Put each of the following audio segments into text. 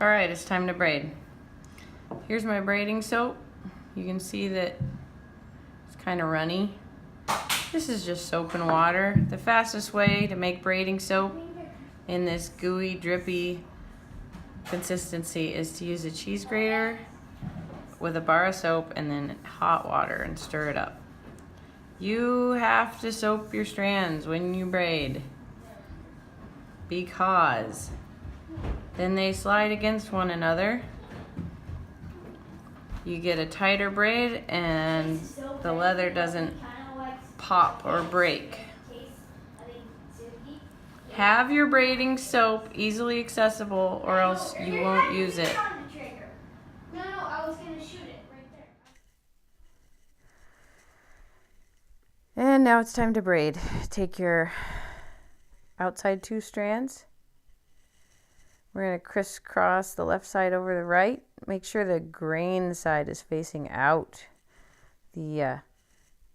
All right, it's time to braid. Here's my braiding soap. You can see that it's kind of runny. This is just soap and water. The fastest way to make braiding soap in this gooey, drippy consistency is to use a cheese grater with a bar of soap and then hot water and stir it up. You have to soap your strands when you braid because then they slide against one another. You get a tighter braid and the leather doesn't pop or break. Have your braiding soap easily accessible or else you won't use it. No, I was going to shoot it right there. And now it's time to braid. Take your outside two strands. We're going to crisscross the left side over the right. Make sure the grain side is facing out, the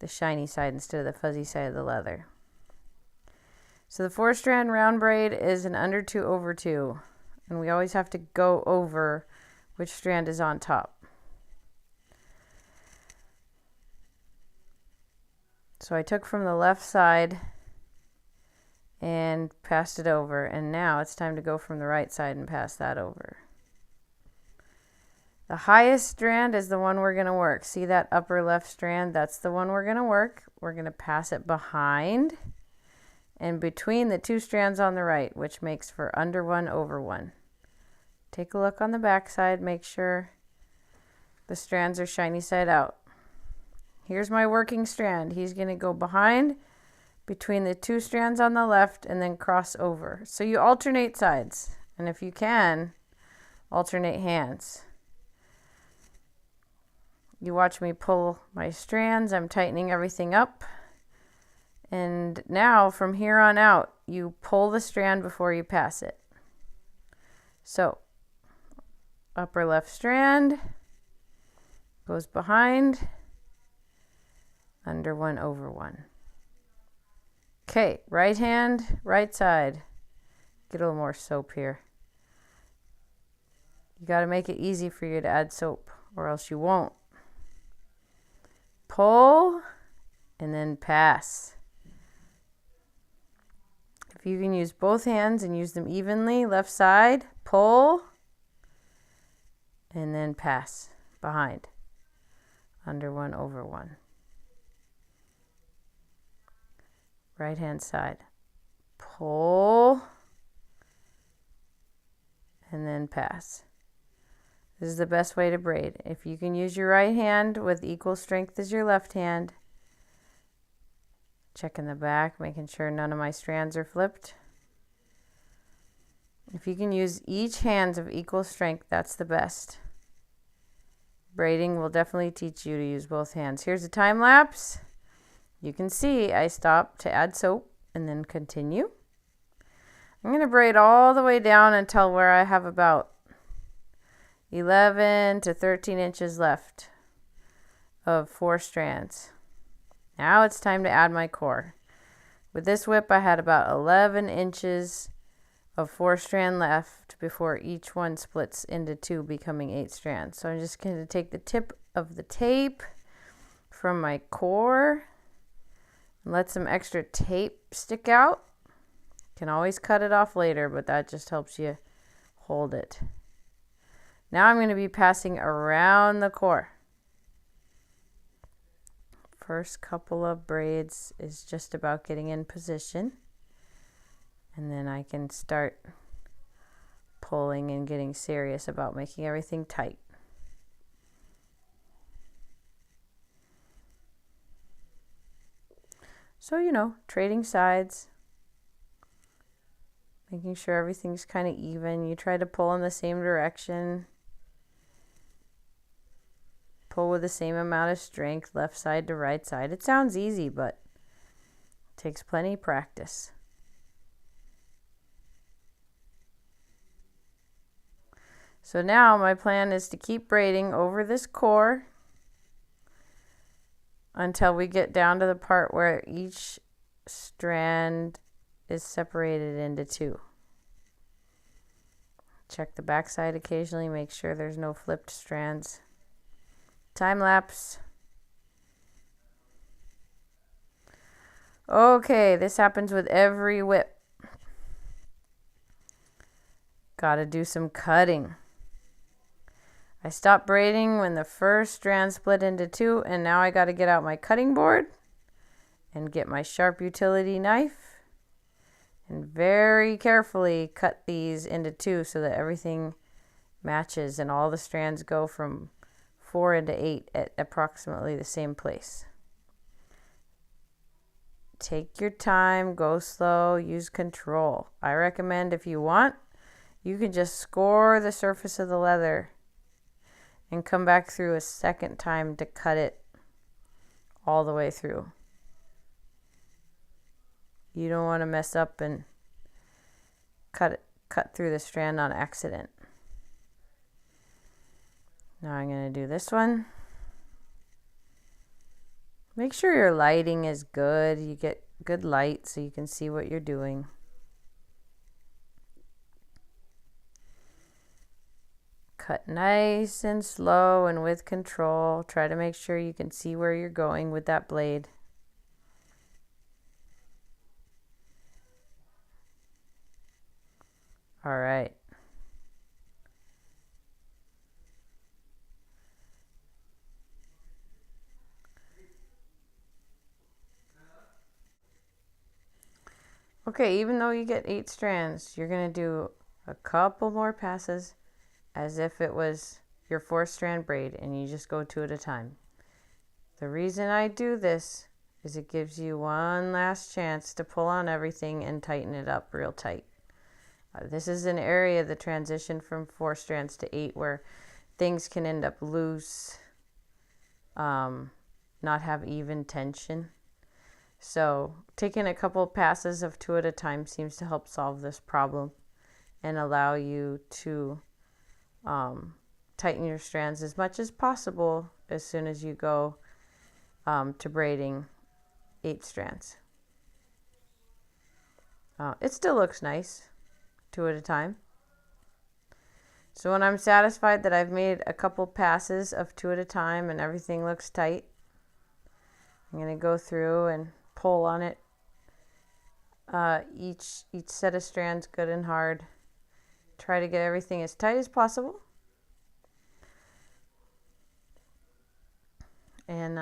shiny side instead of the fuzzy side of the leather. So the 4-strand round braid is an under 2 over 2, and we always have to go over which strand is on top. So I took from the left side and passed it over, and now it's time to go from the right side and pass that over. The highest strand is the one we're going to work. See that upper left strand? That's the one we're going to work. We're going to pass it behind and between the 2 strands on the right, which makes for under 1 over 1. Take a look on the back side, make sure the strands are shiny side out. Here's my working strand. He's going to go behind between the 2 strands on the left and then cross over. So you alternate sides, and if you can, alternate hands. You watch me pull my strands. I'm tightening everything up. And now from here on out, you pull the strand before you pass it. So upper left strand goes behind, under 1 over 1. Okay, right hand, right side. Get a little more soap here. You got to make it easy for you to add soap or else you won't. Pull and then pass. If you can use both hands and use them evenly, left side, pull and then pass behind, under 1 over 1. Right hand side, pull and then pass. This is the best way to braid. If you can use your right hand with equal strength as your left hand, checking the back, making sure none of my strands are flipped. If you can use each hand of equal strength, that's the best. Braiding will definitely teach you to use both hands. Here's a time lapse. You can see I stopped to add soap and then continue. I'm going to braid all the way down until where I have about 11 to 13 inches left of 4 strands. Now it's time to add my core. With this whip, I had about 11 inches of 4 strand left before each one splits into 2, becoming 8 strands. So I'm just going to take the tip of the tape from my core and let some extra tape stick out. You can always cut it off later, but that just helps you hold it. Now I'm going to be passing around the core. First couple of braids is just about getting in position, and then I can start pulling and getting serious about making everything tight. So, trading sides, making sure everything's kind of even. You try to pull in the same direction. Pull with the same amount of strength, left side to right side. It sounds easy, but it takes plenty of practice. So now my plan is to keep braiding over this core until we get down to the part where each strand is separated into 2. Check the back side occasionally, make sure there's no flipped strands. Time lapse. Okay, this happens with every whip. Gotta do some cutting. I stopped braiding when the first strand split into two, and now I gotta get out my cutting board and get my sharp utility knife and very carefully cut these into two so that everything matches and all the strands go from 4 into 8 at approximately the same place. Take your time, go slow, use control. I recommend if you want, you can just score the surface of the leather and come back through a second time to cut it all the way through. You don't want to mess up and cut through the strand on accident. Now I'm going to do this one. Make sure your lighting is good. You get good light so you can see what you're doing. Cut nice and slow and with control. Try to make sure you can see where you're going with that blade. All right. Okay, even though you get 8 strands, you're going to do a couple more passes as if it was your 4th strand braid, and you just go 2 at a time. The reason I do this is it gives you one last chance to pull on everything and tighten it up real tight. This is an area, the transition from 4 strands to 8, where things can end up loose, not have even tension. So taking a couple passes of 2 at a time seems to help solve this problem and allow you to tighten your strands as much as possible as soon as you go to braiding 8 strands. It still looks nice, 2 at a time. So when I'm satisfied that I've made a couple passes of 2 at a time and everything looks tight, I'm going to go through and pull on it. Each set of strands good and hard. Try to get everything as tight as possible. And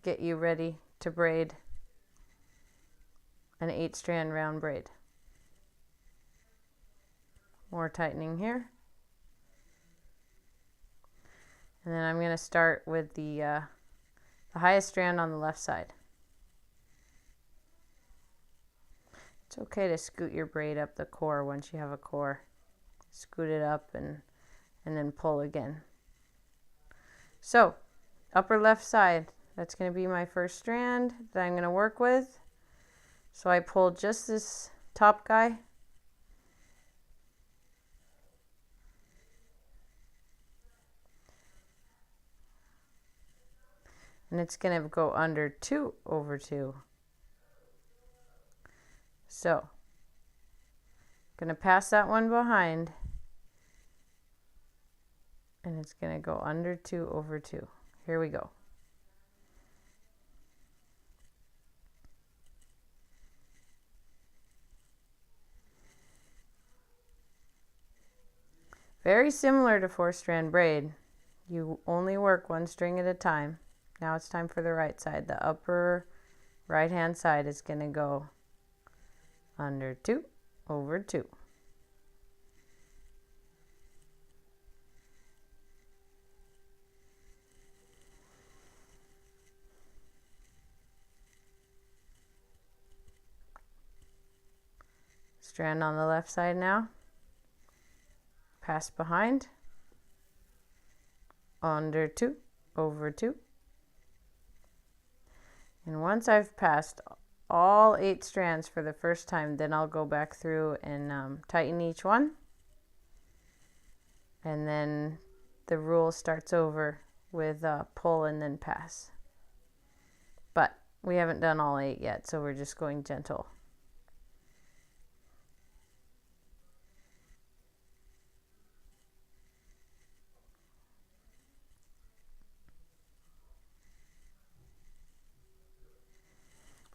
get you ready to braid an 8 strand round braid. More tightening here. And then I'm going to start with the highest strand on the left side. It's okay to scoot your braid up the core once you have a core. Scoot it up and then pull again. So, upper left side, that's going to be my first strand that I'm going to work with. So I pull just this top guy. And it's going to go under 2 over 2. So, going to pass that one behind, and it's going to go under 2 over 2. Here we go. Very similar to 4-strand braid. You only work 1 string at a time. Now it's time for the right side. The upper right hand side is going to go under 2 over 2. Strand on the left side now. Pass behind. Under 2 over 2. And once I've passed all 8 strands for the first time, then I'll go back through and tighten each one. And then the rule starts over with pull and then pass. But we haven't done all 8 yet, so we're just going gentle.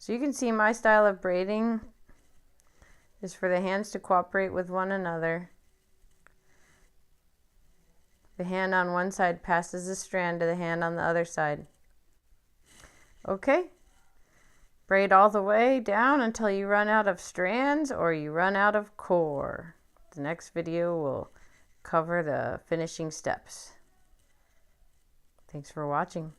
So you can see my style of braiding is for the hands to cooperate with one another. The hand on one side passes the strand to the hand on the other side. Okay, braid all the way down until you run out of strands or you run out of core. The next video will cover the finishing steps. Thanks for watching.